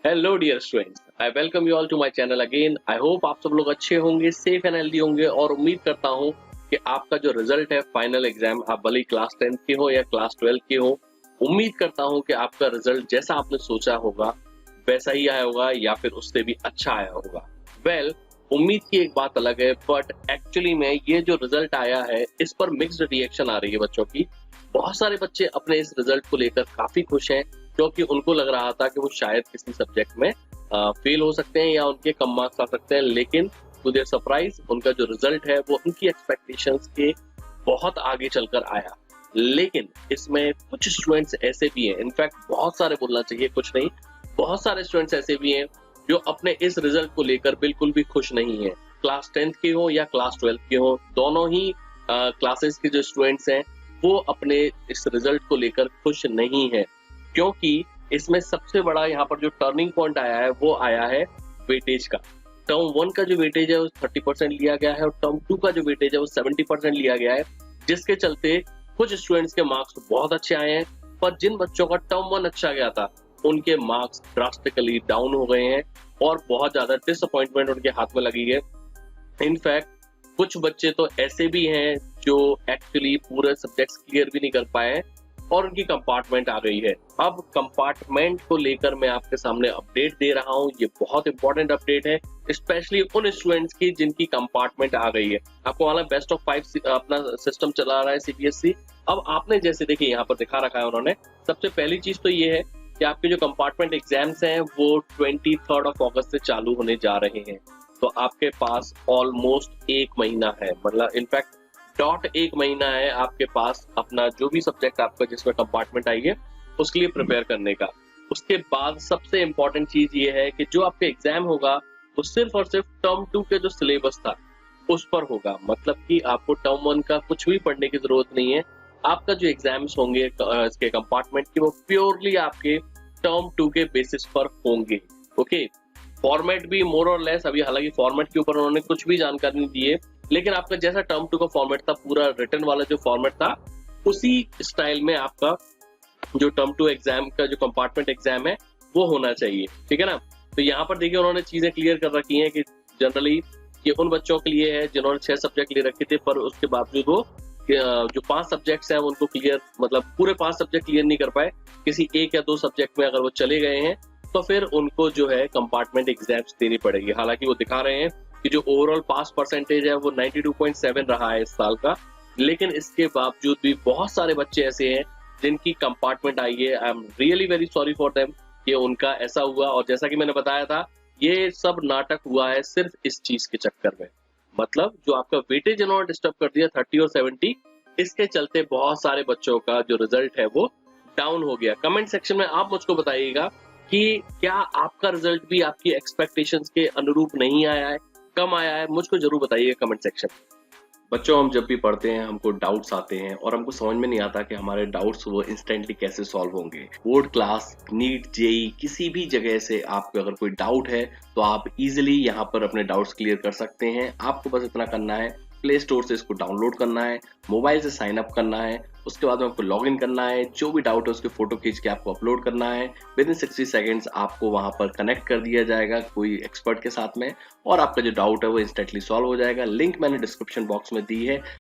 Hello dear students, I welcome you all to my channel again. I hope आप सब लोग अच्छे होंगे, सेफ एंड हेल्दी होंगे और उम्मीद करता हूं कि आपका जो रिजल्ट है फाइनल एग्जाम, आप भले ही क्लास 10 के हो या क्लास 12 के हो, उम्मीद करता हूं कि आपका रिजल्ट जैसा आपने सोचा होगा वैसा ही आया होगा या फिर उससे भी अच्छा आया होगा। वेल, उम्मीद की एक बात अलग है, बट एक्चुअली में ये जो रिजल्ट आया है इस पर मिक्स्ड रिएक्शन आ रही है बच्चों की। बहुत सारे बच्चे अपने इस रिजल्ट को लेकर काफी खुश हैं क्योंकि उनको लग रहा था कि वो शायद किसी सब्जेक्ट में फेल हो सकते हैं या उनके कम मार्क्स आ सकते हैं, लेकिन टू देयर सरप्राइज उनका जो रिजल्ट है वो उनकी एक्सपेक्टेशंस के बहुत आगे चलकर आया। लेकिन इसमें कुछ स्टूडेंट्स ऐसे भी हैं, इनफैक्ट बहुत सारे बोलना चाहिए, कुछ नहीं, बहुत सारे स्टूडेंट्स ऐसे भी हैं जो अपने इस रिजल्ट को लेकर बिल्कुल भी खुश नहीं है। क्लास 10th के हो या क्लास 12th के हो, दोनों ही क्लासेस के जो स्टूडेंट्स हैं वो अपने इस रिजल्ट को लेकर खुश नहीं है, क्योंकि इसमें सबसे बड़ा यहाँ पर जो टर्निंग पॉइंट आया है वो आया है वेटेज का। टर्म 1 का जो वेटेज है वो 30% लिया गया है और टर्म 2 का जो वेटेज है वो 70% लिया गया है, जिसके चलते कुछ स्टूडेंट्स के मार्क्स बहुत अच्छे आए हैं, पर जिन बच्चों का टर्म 1 अच्छा गया था उनके मार्क्स ड्रास्टिकली डाउन हो गए हैं और बहुत ज्यादा डिसअपॉइंटमेंट उनके हाथ में लगी है। इनफैक्ट कुछ बच्चे तो ऐसे भी हैं जो एक्चुअली पूरे सब्जेक्ट्स क्लियर भी नहीं कर पाए हैं और उनकी कंपार्टमेंट आ गई है। अब कंपार्टमेंट को लेकर मैं आपके सामने अपडेट दे रहा हूं। ये बहुत इंपॉर्टेंट अपडेट है, स्पेशली उन स्टूडेंट्स की जिनकी कंपार्टमेंट आ गई है। आपको वाला बेस्ट ऑफ 5 अपना सिस्टम चला रहा है सीबीएसई। अब आपने जैसे देखिए यहाँ पर दिखा रखा है उन्होंने, सबसे पहली चीज तो ये है कि आपके जो कंपार्टमेंट एग्जाम्स हैं वो 23 अगस्त से चालू होने जा रहे हैं। तो आपके पास ऑलमोस्ट 1 महीना है, मतलब इनफैक्ट डॉट 1 महीना है आपके पास अपना जो भी सब्जेक्ट आपका जिसमें कंपार्टमेंट आई है उसके लिए प्रिपेयर करने का। उसके बाद सबसे इंपॉर्टेंट चीज ये है कि जो आपका एग्जाम होगा वो सिर्फ और सिर्फ टर्म 2 के जो सिलेबस था उस पर होगा, मतलब कि आपको टर्म 1 का कुछ भी पढ़ने की जरूरत नहीं है। आपका जो एग्जाम्स होंगे इसके कंपार्टमेंट के वो प्योरली आपके टर्म 2 के बेसिस पर होंगे। ओके, फॉर्मेट भी मोर और लेस, अभी हालांकि फॉर्मेट के ऊपर उन्होंने कुछ भी जानकारी नहीं दी है, लेकिन आपका जैसा टर्म 2 का फॉर्मेट था, पूरा रिटर्न वाला जो फॉर्मेट था उसी स्टाइल में आपका जो टर्म 2 एग्जाम का जो कंपार्टमेंट एग्जाम है वो होना चाहिए। ठीक है ना। तो यहाँ पर देखिए उन्होंने चीजें क्लियर कर रखी हैं कि जनरली ये उन बच्चों के लिए है जिन्होंने 6 सब्जेक्ट ले रखे थे पर उसके बावजूद वो जो 5 सब्जेक्ट्स हैं उनको क्लियर, मतलब पूरे 5 सब्जेक्ट क्लियर नहीं कर पाए, किसी 1 या 2 सब्जेक्ट में अगर वो चले गए हैं तो फिर उनको जो है कंपार्टमेंट एग्जाम्स देनी पड़ेगी। हालांकि वो दिखा रहे हैं कि जो ओवरऑल पास परसेंटेज है वो 92.7 रहा है इस साल का, लेकिन इसके बावजूद भी बहुत सारे बच्चे ऐसे हैं जिनकी कंपार्टमेंट आई है। I am really very sorry for them कि उनका ऐसा हुआ, और जैसा कि मैंने बताया था ये सब नाटक हुआ है सिर्फ इस चीज के चक्कर में, मतलब जो आपका वेटेज इन्होंने डिस्टर्ब कर दिया 30 और 70, इसके चलते बहुत सारे बच्चों का जो रिजल्ट है वो डाउन हो गया। कमेंट सेक्शन में आप मुझको बताइएगा कि क्या आपका रिजल्ट भी आपकी एक्सपेक्टेशंस के अनुरूप नहीं आया है, कम आया है, मुझको जरूर बताइए कमेंट सेक्शन। बच्चों, हम जब भी पढ़ते हैं हमको डाउट्स आते हैं और हमको समझ में नहीं आता कि हमारे डाउट्स वो इंस्टेंटली कैसे सॉल्व होंगे। बोर्ड क्लास, नीट, जेई, किसी भी जगह से आपको अगर कोई डाउट है तो आप इजीली यहाँ पर अपने डाउट्स क्लियर कर सकते हैं। आपको बस इतना करना है, प्ले स्टोर से इसको डाउनलोड करना है, मोबाइल से साइन अप करना है, उसके बाद में आपको लॉग इन करना है, जो भी डाउट है उसके फोटो खींच के आपको अपलोड करना है। विद इन 60 सेकेंड्स आपको वहां पर कनेक्ट कर दिया जाएगा कोई एक्सपर्ट के साथ में और आपका जो डाउट है वो इंस्टेंटली सॉल्व हो जाएगा। लिंक मैंने डिस्क्रिप्शन बॉक्स में दी है,